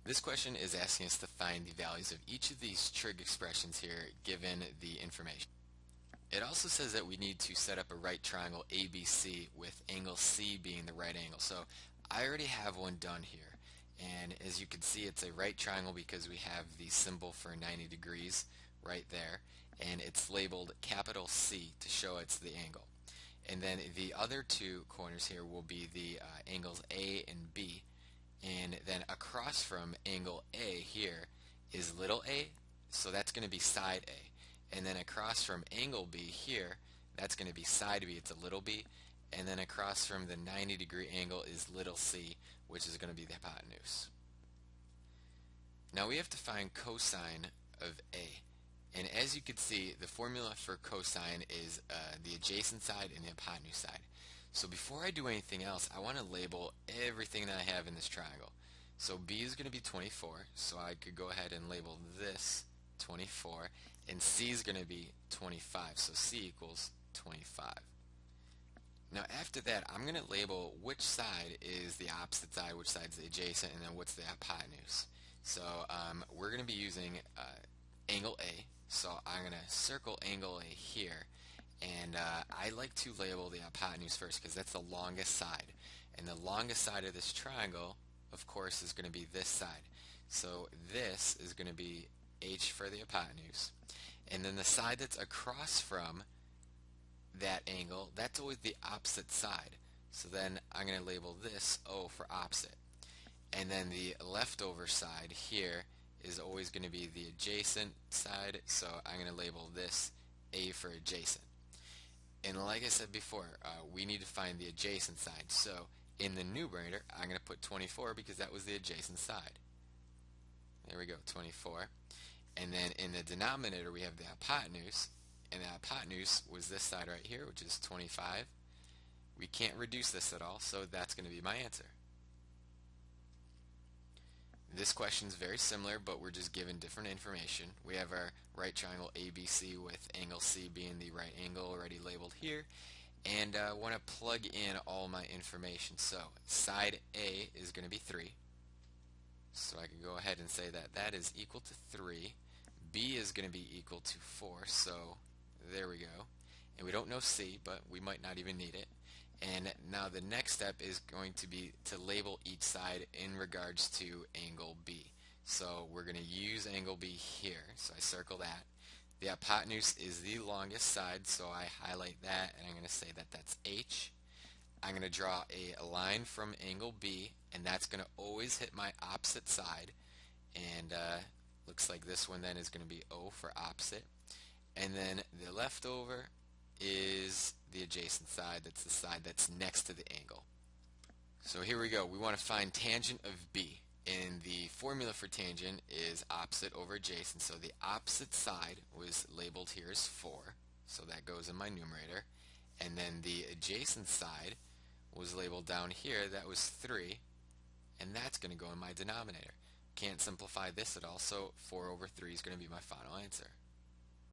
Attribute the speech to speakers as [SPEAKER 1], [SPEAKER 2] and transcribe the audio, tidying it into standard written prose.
[SPEAKER 1] This question is asking us to find the values of each of these trig expressions here given the information. It also says that we need to set up a right triangle ABC with angle C being the right angle. So I already have one done here. And as you can see, it's a right triangle because we have the symbol for 90 degrees right there. And it's labeled capital C to show it's the angle. And then the other two corners here will be the angles A and B. And then across from angle A here is little a, so that's going to be side A. And then across from angle B here, that's going to be side B, it's a little b. And then across from the 90-degree angle is little c, which is going to be the hypotenuse. Now we have to find cosine of A. And as you can see, the formula for cosine is the adjacent side and the hypotenuse side. So before I do anything else, I want to label everything that I have in this triangle. So B is going to be 24, so I could go ahead and label this 24, and C is going to be 25, so C equals 25. Now after that, I'm going to label which side is the opposite side, which side is the adjacent, and then what's the hypotenuse. So we're going to be using angle A, so I'm going to circle angle A here. And I like to label the hypotenuse first because that's the longest side. And the longest side of this triangle, of course, is going to be this side. So this is going to be H for the hypotenuse. And then the side that's across from that angle, that's always the opposite side. So then I'm going to label this O for opposite. And then the leftover side here is always going to be the adjacent side. So I'm going to label this A for adjacent. And like I said before, we need to find the adjacent side. So in the numerator, I'm going to put 24 because that was the adjacent side. There we go, 24. And then in the denominator, we have the hypotenuse. And the hypotenuse was this side right here, which is 25. We can't reduce this at all, so that's going to be my answer. This question is very similar, but we're just given different information. We have our right triangle ABC with angle C being the right angle already labeled here. And I want to plug in all my information. So side A is going to be 3. So I can go ahead and say that that is equal to 3. B is going to be equal to 4. So there we go. And we don't know C, but we might not even need it. And now the next step is going to be to label each side in regards to angle B. So we're going to use angle B here. So I circle that. The hypotenuse is the longest side, so I highlight that and I'm going to say that that's H. I'm going to draw a line from angle B, and that's going to always hit my opposite side. And looks like this one then is going to be O for opposite. And then the leftover is the adjacent side. That's the side that's next to the angle. So here we go. We want to find tangent of B. And the formula for tangent is opposite over adjacent. So the opposite side was labeled here as 4. So that goes in my numerator. And then the adjacent side was labeled down here. That was 3. And that's going to go in my denominator. Can't simplify this at all. So 4 over 3 is going to be my final answer.